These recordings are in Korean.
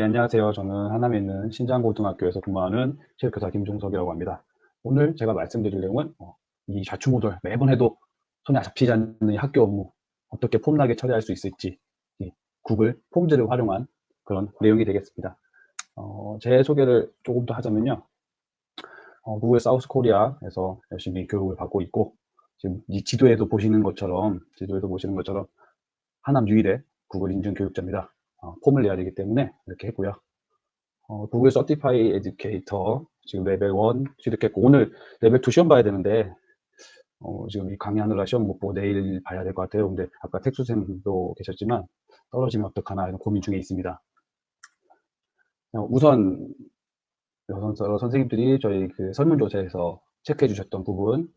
네, 안녕하세요. 저는 하남에 있는 신장고등학교에서 근무하는 체육교사 김종석이라고 합니다. 오늘 제가 말씀드릴 내용은 이 좌충우돌 매번 해도 손에 잡히지 않는 이 학교 업무 어떻게 폼나게 처리할 수 있을지 이 구글 폼즈를 활용한 그런 내용이 되겠습니다. 제 소개를 조금 더 하자면요. 구글 사우스 코리아에서 열심히 교육을 받고 있고 지금 이 지도에도 보시는 것처럼 하남 유일의 구글 인증 교육자입니다. 폼을 내야 되기 때문에 이렇게 했고요. 구글 서티파이 에듀케이터 지금 레벨 1 취득했고 오늘 레벨 2 시험 봐야 되는데 지금 이 강의하느라 시험 못 보고 내일 봐야 될 것 같아요. 근데 아까 택수쌤도 계셨지만 떨어지면 어떡하나 이런 고민 중에 있습니다. 우선 여러 선생님들이 저희 그 설문조사에서 체크해 주셨던 부분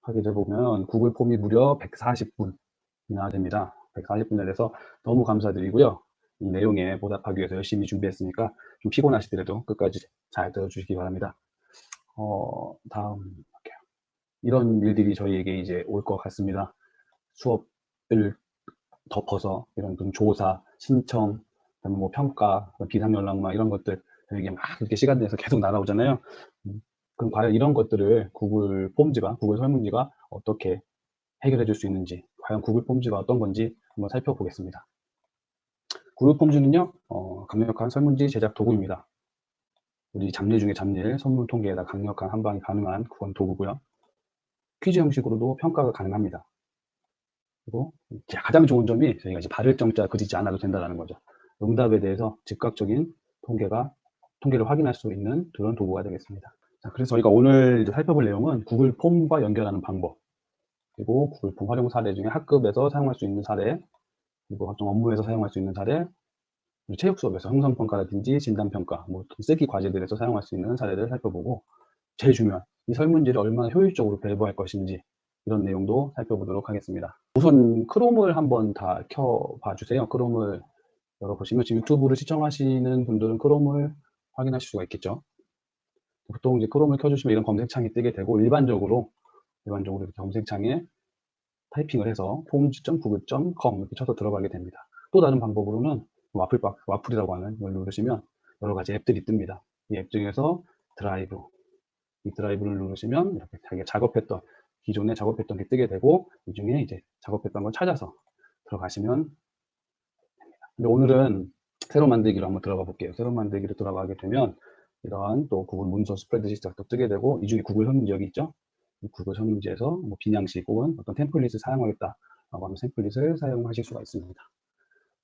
확인해 보면 구글 폼이 무려 140분이나 됩니다. 140분에 대해서 너무 감사드리고요. 이 내용에 보답하기 위해서 열심히 준비했으니까 좀 피곤하시더라도 끝까지 잘 들어주시기 바랍니다. 다음 할게요. 이런 일들이 저희에게 이제 올 것 같습니다. 수업을 덮어서 이런 좀 조사, 신청, 그다음에 뭐 평가, 비상연락망 이런 것들 저에게 막 이렇게 시간 내서 계속 날아오잖아요. 그럼 과연 이런 것들을 구글 폼즈가, 구글 설문지가 어떻게 해결해 줄 수 있는지, 과연 구글 폼즈가 어떤 건지 한번 살펴보겠습니다. 구글 폼즈는요, 강력한 설문지 제작 도구입니다. 우리 잡일 중에 잡일, 선물 통계에다 강력한 한방이 가능한 그런 도구고요. 퀴즈 형식으로도 평가가 가능합니다. 그리고 가장 좋은 점이 저희가 이제 발을정자 그리지 않아도 된다는 거죠. 응답에 대해서 즉각적인 통계를 확인할 수 있는 그런 도구가 되겠습니다. 자, 그래서 저희가 오늘 살펴볼 내용은 구글 폼과 연결하는 방법, 그리고 구글 폼 활용 사례 중에 학급에서 사용할 수 있는 사례, 그리고 각종 업무에서 사용할 수 있는 사례, 체육 수업에서 형성평가라든지 진단평가, 뭐 쓰기 과제들에서 사용할 수 있는 사례를 살펴보고, 제일 중요한 이 설문지를 얼마나 효율적으로 배부할 것인지 이런 내용도 살펴보도록 하겠습니다. 우선 크롬을 한번 다 켜봐 주세요. 크롬을 열어보시면 지금 유튜브를 시청하시는 분들은 크롬을 확인하실 수가 있겠죠. 보통 이제 크롬을 켜주시면 이런 검색창이 뜨게 되고 일반적으로 이렇게 검색창에 타이핑을 해서 forms.google.com 이렇게 쳐서 들어가게 됩니다. 또 다른 방법으로는 와플이라고 하는 이걸 누르시면 여러 가지 앱들이 뜹니다. 이 앱 중에서 이 드라이브를 누르시면 이렇게 자기가 기존에 작업했던 게 뜨게 되고 이 중에 이제 작업했던 걸 찾아서 들어가시면 됩니다. 근데 오늘은 새로 만들기로 한번 들어가 볼게요. 새로 만들기로 들어가게 되면 이러한 또 구글 문서 스프레드시트가 또 뜨게 되고 이 중에 구글 설문지 여기 있죠? 이 구글 설문지에서 뭐 빈양식 혹은 어떤 템플릿을 사용하겠다라고 하면 템플릿을 사용하실 수가 있습니다.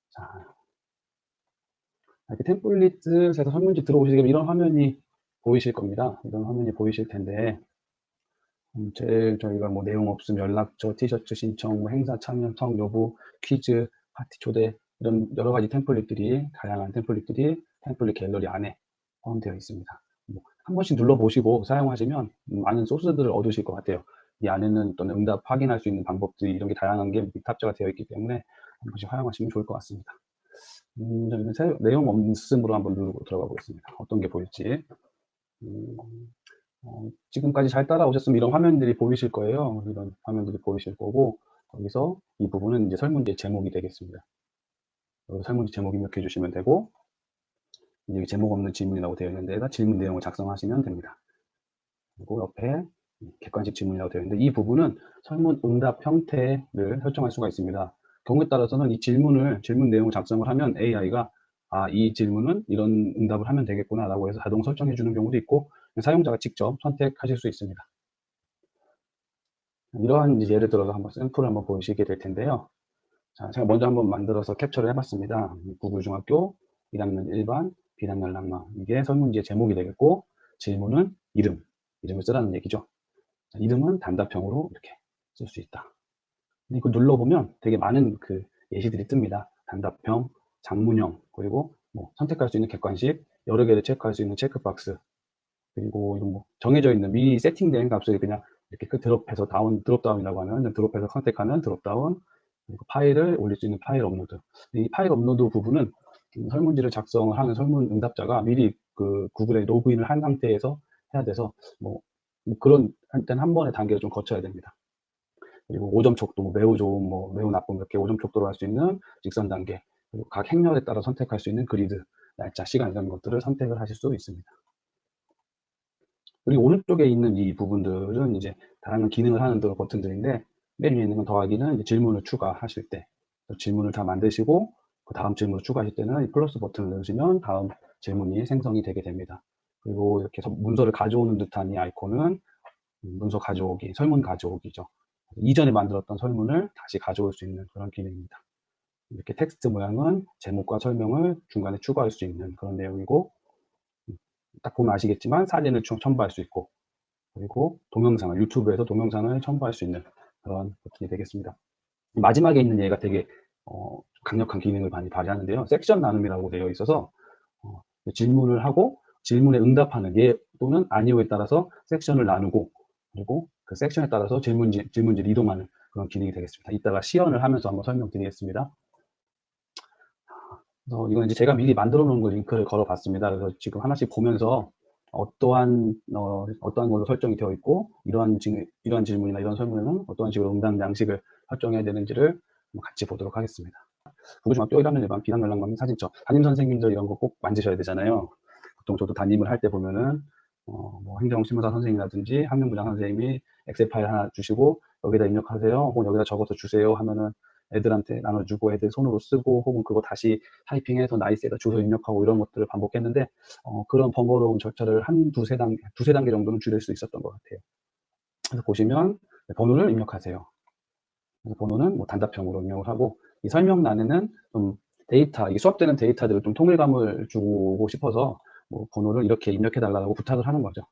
자, 이렇게 템플릿에서 설문지 들어오시게 되면 이런 화면이 보이실 겁니다. 이런 화면이 보이실 텐데 제일 저희가 뭐 내용 없음 연락처, 티셔츠 신청, 뭐 행사 참여성 여부, 퀴즈, 파티 초대 이런 여러 가지 다양한 템플릿들이 템플릿 갤러리 안에 포함되어 있습니다. 한 번씩 눌러보시고 사용하시면 많은 소스들을 얻으실 것 같아요. 이 안에는 어떤 응답 확인할 수 있는 방법들이 이런 게 다양한 게 탑재가 되어 있기 때문에 한 번씩 활용하시면 좋을 것 같습니다. 내용 없음으로 한번 누르고 들어가 보겠습니다. 어떤 게 보일지. 지금까지 잘 따라오셨으면 이런 화면들이 보이실 거예요. 이런 화면들이 보이실 거고 거기서 이 부분은 이제 설문지의 제목이 되겠습니다. 설문지 제목 입력해 주시면 되고 여기 제목 없는 질문이라고 되어 있는데 질문 내용을 작성하시면 됩니다. 그리고 옆에 객관식 질문이라고 되어 있는데 이 부분은 설문 응답 형태를 설정할 수가 있습니다. 경우에 따라서는 이 질문 내용을 작성을 하면 AI가 이 질문은 이런 응답을 하면 되겠구나 라고 해서 자동 설정해 주는 경우도 있고 사용자가 직접 선택하실 수 있습니다. 이러한 예를 들어서 한번 샘플을 한번 보시게 될 텐데요. 자, 제가 먼저 한번 만들어서 캡처를 해봤습니다. 구글 중학교 1학년 1반 비단연락망 이게 설문지의 제목이 되겠고 질문은 이름을 쓰라는 얘기죠. 자, 이름은 단답형으로 이렇게 쓸 수 있다. 이거 눌러보면 되게 많은 그 예시들이 뜹니다. 단답형, 장문형, 그리고 뭐 선택할 수 있는 객관식, 여러 개를 체크할 수 있는 체크박스, 그리고 이런 뭐 정해져 있는 미리 세팅된 값을 그냥 이렇게 드롭해서 드롭다운이라고 하면 드롭해서 선택하는 드롭다운, 그리고 파일을 올릴 수 있는 파일 업로드. 이 파일 업로드 부분은 설문지를 작성을 하는 설문 응답자가 미리 그 구글에 로그인을 한 상태에서 해야 돼서 뭐 그런 한때는 한 번의 단계를 좀 거쳐야 됩니다. 그리고 5점 촉도, 뭐 매우 좋은, 뭐 매우 나쁨 이렇게 5점 촉도로 할 수 있는 직선 단계, 그리고 각 행렬에 따라 선택할 수 있는 그리드, 날짜, 시간 이런 것들을 선택을 하실 수 있습니다. 그리고 오른쪽에 있는 이 부분들은 이제 다양한 기능을 하는 버튼들인데, 맨 위에 있는 건 더하기는 이제 질문을 추가하실 때, 질문을 다 만드시고 그 다음 질문을 추가하실 때는 이 플러스 버튼을 누르시면 다음 질문이 생성이 되게 됩니다. 그리고 이렇게 문서를 가져오는 듯한 이 아이콘은 문서 가져오기, 설문 가져오기죠. 이전에 만들었던 설문을 다시 가져올 수 있는 그런 기능입니다. 이렇게 텍스트 모양은 제목과 설명을 중간에 추가할 수 있는 그런 내용이고, 딱 보면 아시겠지만 사진을 첨부할 수 있고, 그리고 동영상을, 유튜브에서 동영상을 첨부할 수 있는 그런 버튼이 되겠습니다. 마지막에 있는 얘가 되게 강력한 기능을 많이 발휘하는데요. 섹션 나눔이라고 되어 있어서 질문을 하고 질문에 응답하는 예 또는 아니오에 따라서 섹션을 나누고, 그리고 그 섹션에 따라서 질문지를 이동하는 그런 기능이 되겠습니다. 이따가 시연을 하면서 한번 설명드리겠습니다. 이건 이제 제가 미리 만들어 놓은 거 링크를 걸어 봤습니다. 그래서 지금 하나씩 보면서 어떠한 걸로 설정이 되어 있고, 이러한 질문이나 이런 설문에는 어떠한 식으로 응답 양식을 설정해야 되는지를 같이 보도록 하겠습니다. 부교중학교 1학년 일반 비상연락망 사진첩, 담임 선생님들 이런 거 꼭 만지셔야 되잖아요. 보통 저도 담임을 할 때 보면은 뭐 행정실무사 선생님이라든지 학년부장 선생님이 엑셀 파일 하나 주시고 여기다 입력하세요, 혹은 여기다 적어서 주세요 하면은 애들한테 나눠주고 애들 손으로 쓰고, 혹은 그거 다시 타이핑해서 나이스에다 주소 입력하고 이런 것들을 반복했는데, 그런 번거로운 절차를 두세 단계 정도는 줄일 수 있었던 것 같아요. 그래서 보시면 번호를 입력하세요. 그래서 번호는 뭐 단답형으로 입력을 하고, 이 설명란에는 좀 데이터, 이 수업되는 데이터들을 좀 통일감을 주고 싶어서 뭐 번호를 이렇게 입력해 달라고 부탁을 하는 거죠.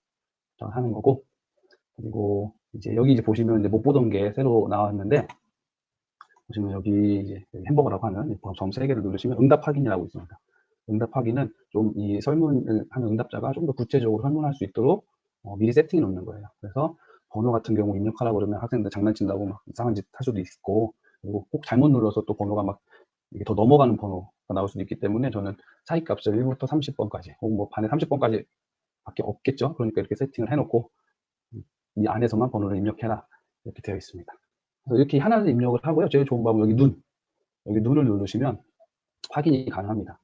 하는 거고, 그리고 이제 여기 이제 보시면 이제 못 보던 게 새로 나왔는데, 보시면 여기 이제 햄버거라고 하는 점 3개를 누르시면 응답 확인이라고 있습니다. 응답 확인은 좀 이 설문을 하는 응답자가 좀 더 구체적으로 설문할 수 있도록 미리 세팅해 놓는 거예요. 그래서 번호 같은 경우 입력하라고 그러면 학생들 장난친다고 막 이상한 짓 할 수도 있고, 그리고 꼭 잘못 눌러서 또 번호가 막 이게 더 넘어가는 번호가 나올 수도 있기 때문에, 저는 차이 값을 1부터 30번까지, 혹은 뭐 반에 30번까지 밖에 없겠죠. 그러니까 이렇게 세팅을 해 놓고 이 안에서만 번호를 입력해라 이렇게 되어 있습니다. 그래서 이렇게 하나를 입력을 하고요. 제일 좋은 방법은 여기 눈을 누르시면 확인이 가능합니다.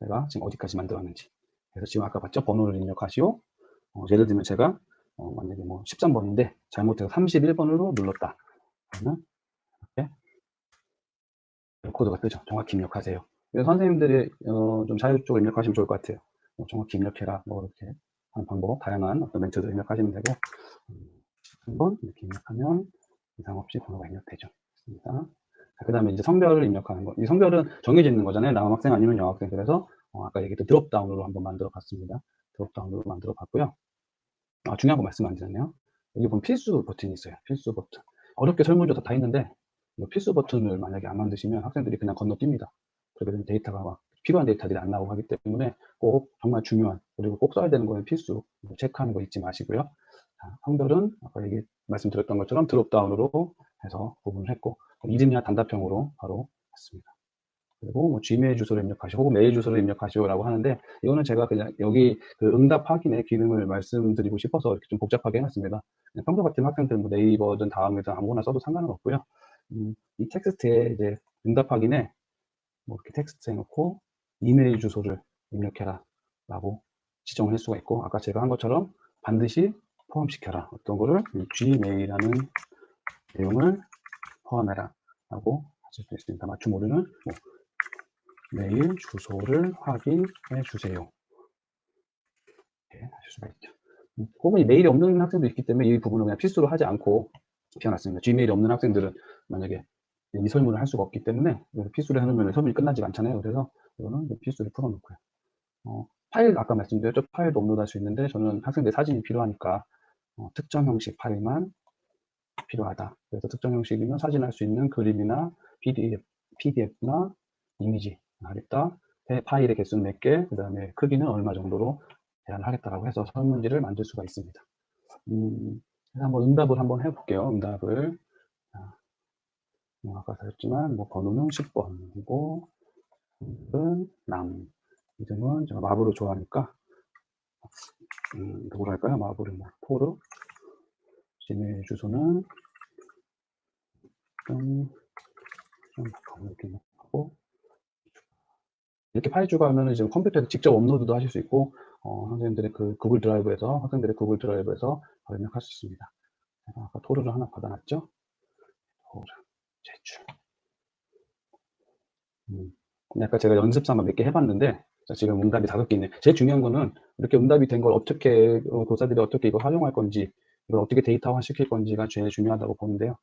제가 지금 어디까지 만들었는지. 그래서 지금 아까 봤죠? 번호를 입력하시오. 예를 들면 제가 만약에 뭐 13번인데 잘못해서 31번으로 눌렀다. 그러면 이렇게 코드가 뜨죠. 정확히 입력하세요. 그래서 선생님들이 좀 자율적으로 입력하시면 좋을 것 같아요. 정확히 입력해라. 뭐 이렇게 하는 방법, 다양한 어떤 멘트들 입력하시면 되고, 한번 이렇게 입력하면 이상 없이 번호가 입력되죠. 그 다음에 이제 성별을 입력하는 거. 이 성별은 정해져 있는 거잖아요. 남학생 아니면 여학생. 그래서 아까 얘기했던 드롭다운으로 한번 만들어 봤습니다. 드롭다운으로 만들어 봤고요. 중요한 거 말씀 안 드렸네요. 여기 보면 필수 버튼이 있어요. 필수 버튼. 어렵게 설문조사 다 있는데 필수 버튼을 만약에 안 만드시면 학생들이 그냥 건너뜁니다. 그렇게 되면 데이터가 막 필요한 데이터들이 안 나오고 하기 때문에 꼭 정말 중요한, 그리고 꼭 써야 되는 거는 필수 체크하는 거 잊지 마시고요. 성별은 아까 말씀드렸던 것처럼 드롭다운으로 해서 구분을 했고, 이름이나 단답형으로 바로 했습니다. 그리고 뭐 지메일 주소를 입력하시고 혹은 메일 주소를 입력하시오라고 하는데, 이거는 제가 그냥 여기 그 응답 확인의 기능을 말씀드리고 싶어서 이렇게 좀 복잡하게 해놨습니다. 평소 같은 학생들 뭐 네이버든 다음이든 아무거나 써도 상관은 없고요. 이 텍스트에 이제 응답 확인에 뭐 이렇게 텍스트 해놓고 이메일 주소를 입력해라 라고 지정을 할 수가 있고, 아까 제가 한 것처럼 반드시 포함시켜라, 어떤 거를 gmail이라는 내용을 포함해라 라고 하실 수 있습니다. 맞춤 오류는 뭐 메일 주소를 확인해 주세요. 이렇게 하실 수가 있죠. 혹은 메일이 없는 학생도 있기 때문에 이 부분을 그냥 필수로 하지 않고 비워놨습니다. gmail이 없는 학생들은 만약에 이 설문을 할 수가 없기 때문에 필수로 해놓으면 설문이 끝나지가 않잖아요. 그래서 이거는 필수를 풀어놓고요. 파일 아까 말씀드렸죠. 파일도 업로드할 수 있는데 저는 학생들 사진이 필요하니까 특정 형식 파일만 필요하다. 그래서 특정 형식이면 사진할 수 있는 그림이나 PDF나 이미지 하겠다. 파일의 개수는 몇 개, 그 다음에 크기는 얼마 정도로 제한을 하겠다라고 해서 설문지를 만들 수가 있습니다. 그래서 한번 응답을 한번 해볼게요. 응답을. 아까 했지만 뭐 번호는 10번이고, 남. 이름은 제가 마블을 좋아하니까 누구로 할까요? 마블은 뭐 포르. 지메일 주소는 좀 이렇게 하고 이렇게 파일 추가하면은 지금 컴퓨터에서 직접 업로드도 하실 수 있고, 선생님들의 그 구글 드라이브에서, 학생들의 구글 드라이브에서 바로 입력할 수 있습니다. 제가 아까 토르를 하나 받아놨죠? 토르, 제출. 근데 아까 제가 연습 삼아 몇 개 해봤는데, 지금 응답이 5개 있네. 제일 중요한 거는 이렇게 응답이 된 걸 어떻게, 교사들이 어떻게 이걸 활용할 건지, 이걸 어떻게 데이터화 시킬 건지가 제일 중요하다고 보는데요.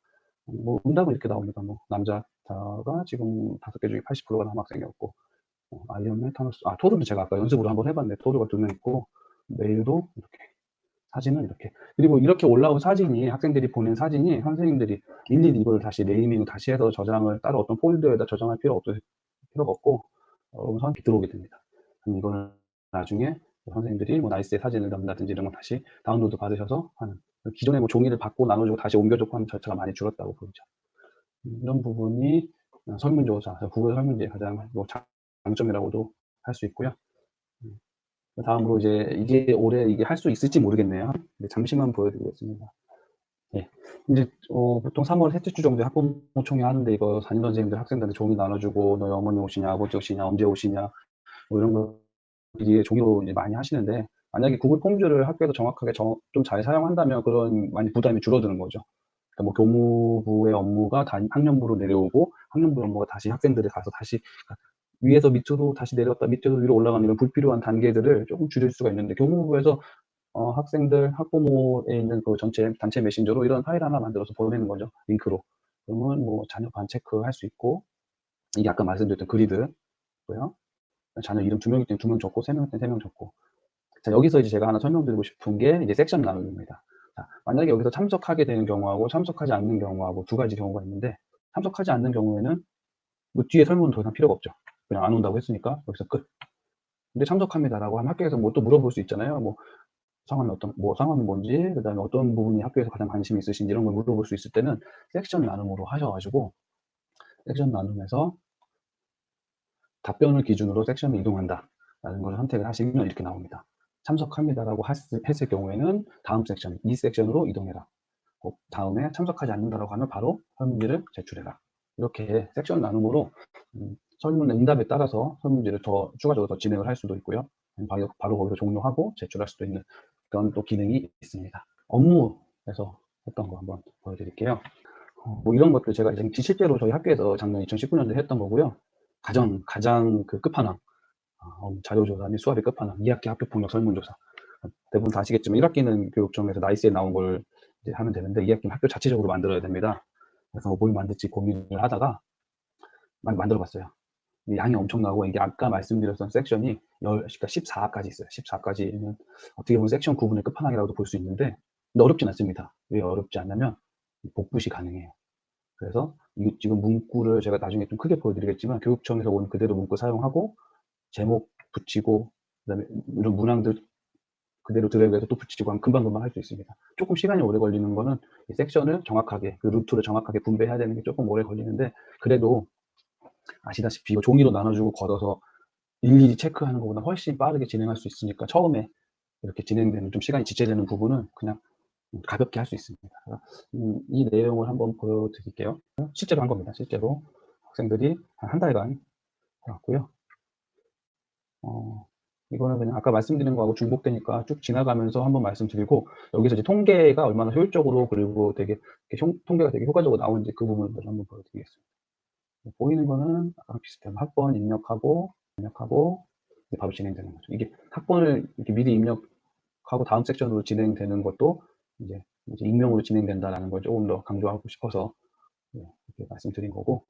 뭐, 응답은 이렇게 나옵니다. 뭐, 남자가 지금 5개 중에 80%가 남학생이었고, 아이언 메타노스, 토르는 제가 아까 연습으로 한번 해봤는데, 토르가 2명 있고, 메일도 이렇게, 사진은 이렇게. 그리고 이렇게 올라온 사진이, 학생들이 보낸 사진이 선생님들이 일일이 이걸 다시 네이밍 다시 해서 저장을 따로 어떤 폴더에다 저장할 필요가 없고, 선생님이 들어오게 됩니다. 그럼 이거는 나중에 선생님들이 뭐 나이스의 사진을 넣는다든지 이런 거 다시 다운로드 받으셔서 하는, 기존에 뭐 종이를 받고 나눠주고 다시 옮겨주고 하는 절차가 많이 줄었다고 보이죠. 이런 부분이 설문조사, 구글 설문지의 가장 뭐 장점이라고도 할 수 있고요. 다음으로 이제 이게 올해 이게 할 수 있을지 모르겠네요. 잠시만 보여드리겠습니다. 예. 이제 보통 3월 셋째 주 정도에 학부모 총회 하는데, 이거 담임 선생님들 학생들한테 종이 나눠주고 너희 어머니 오시냐, 아버지 오시냐, 언제 오시냐, 뭐 이런 거 이게 종이로 이제 많이 하시는데, 만약에 구글 폼즈를 학교에서 정확하게 좀 잘 사용한다면 그런 많이 부담이 줄어드는 거죠. 그러니까 뭐 교무부의 업무가 학년부로 내려오고, 학년부 업무가 다시 학생들이 가서 다시 위에서 밑으로 다시 내려갔다 밑에서 위로 올라가는 이런 불필요한 단계들을 조금 줄일 수가 있는데, 교무부에서 학생들, 학부모에 있는 그 전체 단체 메신저로 이런 파일 하나 만들어서 보내는 거죠. 링크로. 그러면 뭐 자녀반 체크할 수 있고, 이게 아까 말씀드렸던 그리드고요. 자녀 이름 2명일 땐 2명 적고, 3명일 땐 3명 적고. 자, 여기서 이제 제가 하나 설명드리고 싶은 게 이제 섹션 나누기입니다. 자, 만약에 여기서 참석하게 되는 경우하고 참석하지 않는 경우하고 2가지 경우가 있는데, 참석하지 않는 경우에는 뭐 뒤에 설문은 더 이상 필요가 없죠. 그냥 안 온다고 했으니까 여기서 끝. 근데 참석합니다라고 하면 학교에서 뭐 또 물어볼 수 있잖아요. 뭐 상황이 뭔지, 그 다음에 어떤 부분이 학교에서 가장 관심이 있으신지 이런 걸 물어볼 수 있을 때는 섹션 나눔으로 하셔가지고, 섹션 나눔에서 답변을 기준으로 섹션을 이동한다 라는 걸 선택을 하시면 이렇게 나옵니다. 참석합니다라고 했을 경우에는 다음 섹션, 이 섹션으로 이동해라. 다음에 참석하지 않는다라고 하면 바로 설문지를 제출해라. 이렇게 섹션 나눔으로 설문 응답에 따라서 설문지를 더 추가적으로 더 진행을 할 수도 있고요. 바로 거기서 종료하고 제출할 수도 있는 그런 또 기능이 있습니다. 업무에서 했던 거 한번 보여드릴게요. 뭐 이런 것들 제가 이제 실제로 저희 학교에서 작년 2019년도에 했던 거고요. 가장 그 끝판왕, 자료조사 및 수업의 끝판왕, 2학기 학교폭력 설문조사. 대부분 다 아시겠지만 1학기는 교육청에서 나이스에 나온 걸 이제 하면 되는데, 2학기는 학교 자체적으로 만들어야 됩니다. 그래서 뭘 만들지 고민을 하다가 막 만들어 봤어요. 양이 엄청나고, 이게 아까 말씀드렸던 섹션이 그러니까 14까지 있어요. 14까지는 어떻게 보면 섹션 구분의 끝판왕이라고도 볼 수 있는데, 근데 어렵진 않습니다. 왜 어렵지 않냐면 복붙이 가능해요. 그래서 지금 문구를 제가 나중에 좀 크게 보여드리겠지만, 교육청에서 온 그대로 문구 사용하고 제목 붙이고, 그다음에 이런 문항들 그대로 드래그해서 또 붙이고 하면 금방금방 할 수 있습니다. 조금 시간이 오래 걸리는 거는 이 섹션을 정확하게, 그 루트를 정확하게 분배해야 되는 게 조금 오래 걸리는데, 그래도 아시다시피 이거 종이로 나눠주고 걷어서 일일이 체크하는 것보다 훨씬 빠르게 진행할 수 있으니까, 처음에 이렇게 진행되는 좀 시간이 지체되는 부분은 그냥 가볍게 할 수 있습니다. 이 내용을 한번 보여드릴게요. 실제로 한 겁니다. 실제로 학생들이 한 달간 해왔고요. 이거는 그냥 아까 말씀드린 거하고 중복되니까 쭉 지나가면서 한번 말씀드리고, 여기서 이제 통계가 얼마나 효율적으로, 그리고 되게 통계가 되게 효과적으로 나오는지 그 부분을 한번 보여드리겠습니다. 보이는 거는 아까랑 비슷해요. 학번 입력하고 바로 진행되는 거죠. 이게 학번을 이렇게 미리 입력하고 다음 섹션으로 진행되는 것도 이제 익명으로 진행된다라는 걸 조금 더 강조하고 싶어서 이렇게 말씀드린 거고,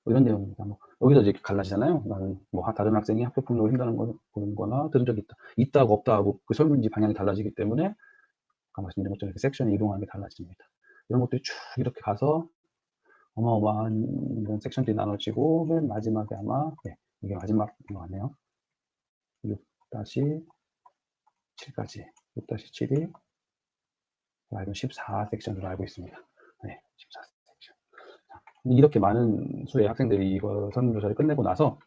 뭐 이런 내용입니다. 뭐 여기서 이제 갈라지잖아요. 나는 뭐 다른 학생이 학교 폭력을 힘다는 걸 보는 거나 들은 적이 있다고 없다 하고 그 설문지 방향이 달라지기 때문에, 아까 말씀드린 것처럼 이렇게 섹션이 이동하는 게 달라집니다. 이런 것들이 쭉 이렇게 가서 어마어마한 이런 섹션들이 나눠지고, 맨 마지막에 아마 이게 마지막인 것 같네요. 6-7까지 6-7이 알고 14 섹션으로 알고 있습니다. 14 섹션. 이렇게 많은 수의 학생들이 이거 설문조사를 끝내고 나서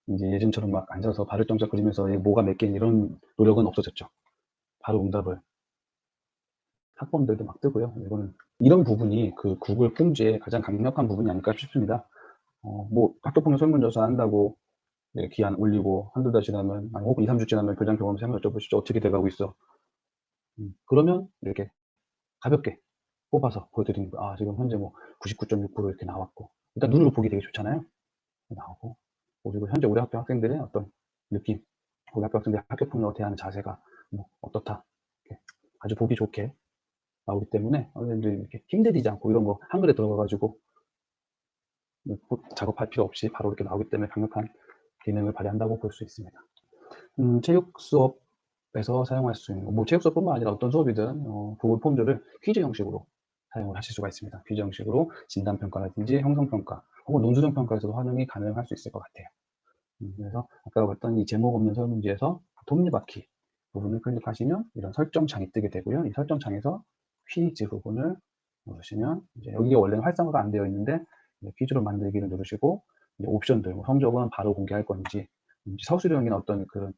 이제 예전처럼 막 앉아서 발을 정적 그리면서 뭐가 몇 개인 이런 노력은 없어졌죠. 바로 응답을 학범들도 막 뜨고요. 이런 부분이 그 구글 폼즈의 가장 강력한 부분이 아닐까 싶습니다. 뭐 학교폭력 설문조사 한다고 네, 기한 올리고 한두 달 지나면, 아니, 혹은 2, 3주 지나면 교장 경험치 한번 여쭤보시죠. 어떻게 돼가고 있어? 그러면 이렇게 가볍게 뽑아서 보여드리는 거예요. 아, 지금 현재 뭐 99.6% 이렇게 나왔고. 일단 눈으로 보기 되게 좋잖아요. 나오고. 그리고 현재 우리 학교 학생들의 어떤 느낌, 우리 학교 학생들이 학교 폭력을 대하는 자세가 뭐 어떻다. 이렇게 아주 보기 좋게 나오기 때문에 선생님들이 이렇게 힘들이지 않고 이런 거 한글에 들어가가지고 작업할 필요 없이 바로 이렇게 나오기 때문에 강력한 기능을 발휘한다고 볼 수 있습니다. 체육 수업에서 사용할 수 있는, 뭐 체육 수업뿐만 아니라 어떤 수업이든 구글 폼들을 퀴즈 형식으로 사용을 하실 수가 있습니다. 퀴즈 형식으로 진단평가라든지 형성평가 혹은 논술형평가에서도 활용이 가능할 수 있을 것 같아요. 그래서 아까 봤던 이 제목 없는 설문지에서 톱니바퀴 부분을 클릭하시면 이런 설정창이 뜨게 되고요. 이 설정창에서 퀴즈 부분을 누르시면 이제 여기가 원래는 활성화가 안 되어 있는데 퀴즈로 만들기를 누르시고 이제 옵션들, 뭐 성적은 바로 공개할 건지 서술형이나 어떤 그런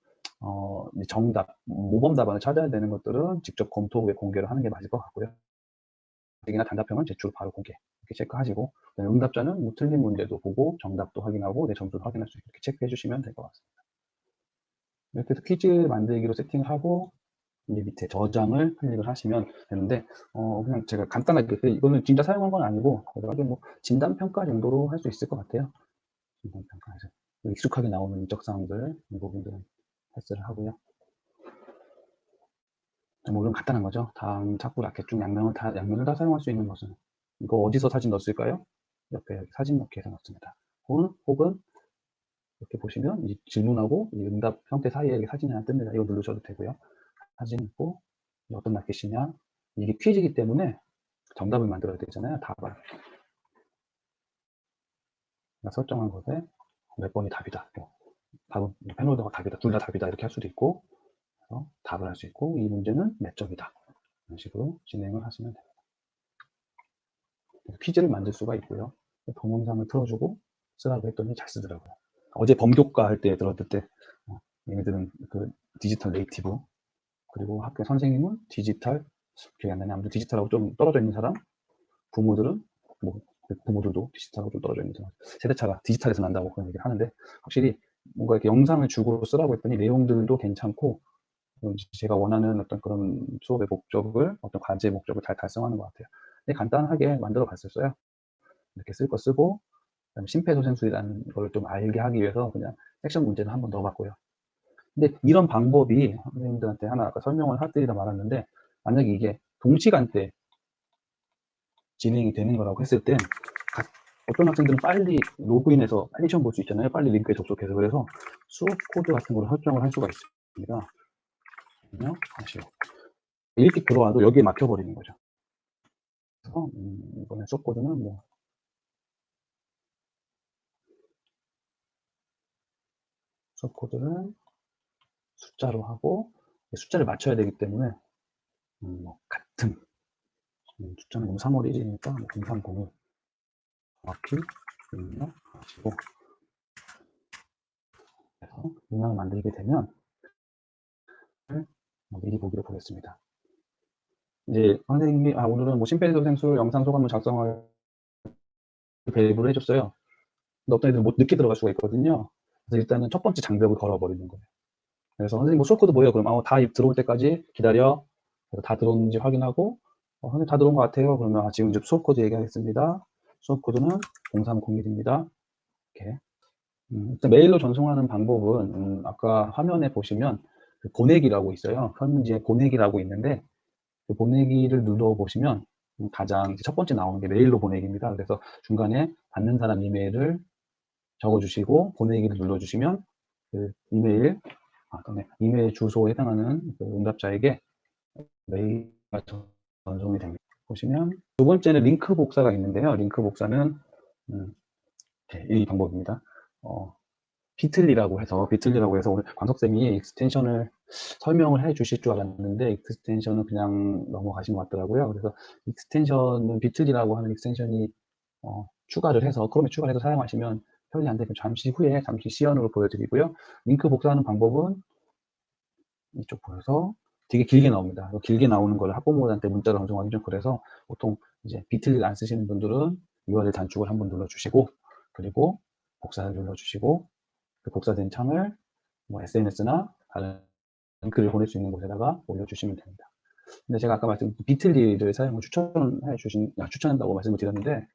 정답, 모범 답안을 찾아야 되는 것들은 직접 검토 후에 공개를 하는 게 맞을 것 같고요. 이나 단답형은 제출 바로 공개 이렇게 체크하시고 응답자는 뭐 틀린 문제도 보고 정답도 확인하고 내 점수도 확인할 수 있게 이렇게 체크해 주시면 될 것 같습니다. 이렇게 해서 퀴즈 만들기로 세팅을 하고 이제 밑에 저장을 클릭을 하시면 되는데 그냥 제가 간단하게 이거는 진짜 사용한 건 아니고 뭐 진단평가 정도로 할 수 있을 것 같아요. 진단평가에서 익숙하게 나오는 인적 사항들 이 부분들은 패스를 하고요. 뭐 이런 간단한 거죠. 다음 찾고 이렇게 쭉 양면을 다 사용할 수 있는 것은 이거 어디서 사진 넣었을까요? 옆에 사진 넣기에서 넣습니다. 혹은 이렇게 보시면 이 질문하고 이 응답 형태 사이에 사진이 하나 뜹니다. 이거 누르셔도 되고요. 사진 있고 어떤 낚시시냐 이게 퀴즈이기 때문에 정답을 만들어야 되잖아요. 답을 설정한 것에 몇 번이 답이다. 답은 패널더가 답이다. 둘 다 답이다. 이렇게 할 수도 있고 그래서 답을 할 수 있고 이 문제는 몇 점이다. 이런 식으로 진행을 하시면 됩니다. 퀴즈를 만들 수가 있고요. 동영상을 틀어주고 쓰라고 했더니 잘 쓰더라고요. 어제 범교과 할 때 들었을 때 얘네들은 그 디지털 네이티브 그리고 학교 선생님은 디지털 기억이 안 나네. 아무튼 디지털하고 좀 떨어져 있는 사람 부모들은 뭐 부모들도 디지털하고 좀 떨어져 있는 사람 세대차가 디지털에서 난다고 그런 얘기를 하는데 확실히 뭔가 이렇게 영상을 주고 쓰라고 했더니 내용들도 괜찮고 제가 원하는 어떤 그런 수업의 목적을 어떤 과제의 목적을 잘 달성하는 것 같아요. 근데 간단하게 만들어 봤었어요. 이렇게 쓸 거 쓰고 심폐소생술이라는 걸 좀 알게 하기 위해서 그냥 섹션 문제를 한번 넣어봤고요. 근데 이런 방법이 선생님들한테 하나 아까 설명을 해드리다 말았는데 만약에 이게 동시간대 진행이 되는 거라고 했을 땐 어떤 학생들은 빨리 로그인해서 빨리 시험 볼 수 있잖아요. 빨리 링크에 접속해서. 그래서 수업 코드 같은 걸 설정을 할 수가 있습니다. 그냥 하시오. 일찍 들어와도 여기에 막혀버리는 거죠. 그래서 이번에 수업 코드는 뭐 수업 코드를 숫자로 하고 숫자를 맞춰야 되기 때문에 뭐 같은 숫자는 너무 3월 1일이니까 0301 정확히 입력하시고 그래서 문양을 만들게 되면 미리 보기로 보겠습니다. 이제 선생님이 오늘은 뭐 심폐소생술 영상 소감을 작성할 배부를 해줬어요. 근데 어떤 애들은 늦게 들어갈 수가 있거든요. 그래서 일단은 첫 번째 장벽을 걸어버리는 거예요. 그래서 선생님 뭐 수업코드 뭐예요? 그럼 다 들어올 때까지 기다려. 그래서 다 들어오는지 확인하고 선생님 다 들어온 것 같아요. 그러면 지금 이제 수업코드 얘기하겠습니다. 수업코드는 0301입니다. 이렇게 일단 메일로 전송하는 방법은 아까 화면에 보시면 그 보내기라고 있어요. 설문지에 보내기라고 있는데 그 보내기를 눌러보시면 가장 첫 번째 나오는 게 메일로 보내기입니다. 그래서 중간에 받는 사람 이메일을 적어주시고 보내기를 눌러주시면 그 이메일 주소에 해당하는 그 응답자에게 메일가 전송이 됩니다. 보시면 두 번째는 링크 복사가 있는데요. 링크 복사는 이 방법입니다. 비틀리라고 해서 오늘 광석쌤이 익스텐션을 설명을 해 주실 줄 알았는데 익스텐션은 그냥 넘어가신 것 같더라고요. 그래서 익스텐션은 비틀리라고 하는 익스텐션이 추가를 해서 크롬에 추가를 해서 사용하시면 편리한데 잠시 후에 시연으로 보여드리고요. 링크 복사하는 방법은 이쪽 보여서 되게 길게 나옵니다. 길게 나오는 걸 학부모들한테 문자로 전송하기 좀 그래서 보통 이제 비틀리를 안 쓰시는 분들은 URL 단축을 한번 눌러주시고 그리고 복사를 눌러주시고 그 복사된 창을 뭐 SNS나 다른 글을 보낼 수 있는 곳에다가 올려주시면 됩니다. 근데 제가 아까 말씀 비틀리를 사용을 추천한다고 말씀을 드렸는데,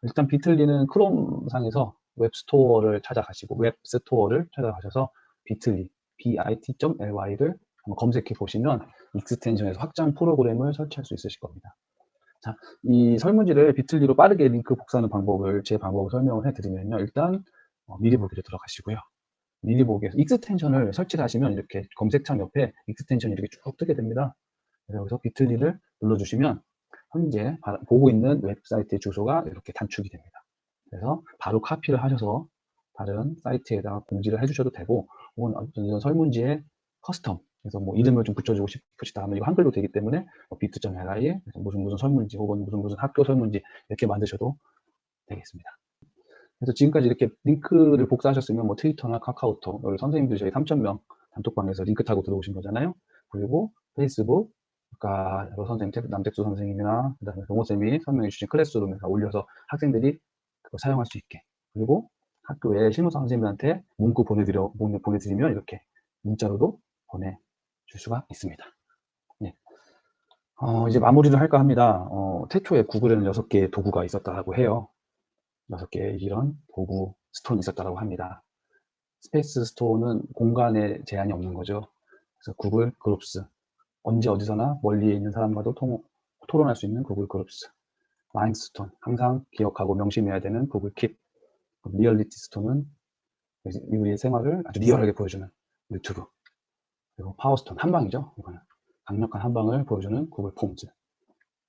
일단 비틀리는 크롬 상에서 웹스토어를 찾아가셔서 비틀리 bit.ly를 한번 검색해 보시면 익스텐션에서 확장 프로그램을 설치할 수 있으실 겁니다. 자, 이 설문지를 비틀리로 빠르게 링크 복사하는 방법을, 제 방법을 설명을 해드리면요. 일단 미리 보기로 들어가시고요. 미리 보기에서 익스텐션을 설치를 하시면 이렇게 검색창 옆에 익스텐션이 이렇게 쭉 뜨게 됩니다. 그래서 여기서 비틀리를 눌러주시면 현재 보고 있는 웹사이트의 주소가 이렇게 단축이 됩니다. 그래서 바로 카피를 하셔서 다른 사이트에다가 공지를 해주셔도 되고, 혹은 어떤 설문지에 커스텀, 그래서 뭐 이름을 좀 붙여주고 싶으시다 하면 이거 한글로 되기 때문에 비트.li 무슨 설문지 혹은 무슨 학교 설문지 이렇게 만드셔도 되겠습니다. 그래서 지금까지 이렇게 링크를 복사하셨으면 뭐 트위터나 카카오톡, 여기 선생님들 저희 3,000명 단톡방에서 링크 타고 들어오신 거잖아요. 그리고 페이스북, 아까 여러 선생님, 남택수 선생님이나 그다음에 동호쌤이 설명해 주신 클래스룸에서 올려서 학생들이 그거 사용할 수 있게. 그리고 학교에 실무사 선생님한테 문구 보내드리면 이렇게 문자로도 보내줄 수가 있습니다. 네. 이제 마무리를 할까 합니다. 태초에 구글에는 6개의 도구가 있었다고 해요. 6개의 이런 도구 스톤이 있었다고 합니다. 스페이스 스토어는 공간에 제한이 없는 거죠. 그래서 구글 그룹스, 언제 어디서나 멀리에 있는 사람과도 토론할 수 있는 구글 그룹스. 마인드 스톤, 항상 기억하고 명심해야 되는 구글 킵. 리얼리티 스톤은 우리의 생활을 아주 리얼하게 보여주는 유튜브. 그리고 파워스톤, 한방이죠. 이거는 강력한 한방을 보여주는 구글 폼즈.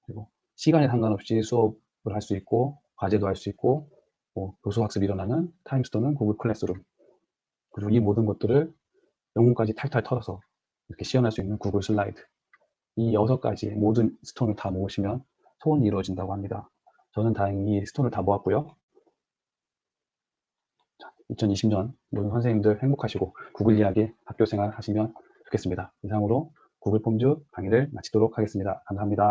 그리고 시간에 상관없이 수업을 할 수 있고 과제도 할 수 있고 뭐 교수학습이 일어나는 타임스톤은 구글 클래스룸. 그리고 이 모든 것들을 영문까지 탈탈 털어서 이렇게 시연할 수 있는 구글 슬라이드. 이 6가지 모든 스톤을 다 모으시면 소원이 이루어진다고 합니다. 저는 다행히 이 스톤을 다 모았고요. 2020년 모든 선생님들 행복하시고 구글 이야기 학교 생활 하시면 좋겠습니다. 이상으로 구글 폼즈 강의를 마치도록 하겠습니다. 감사합니다.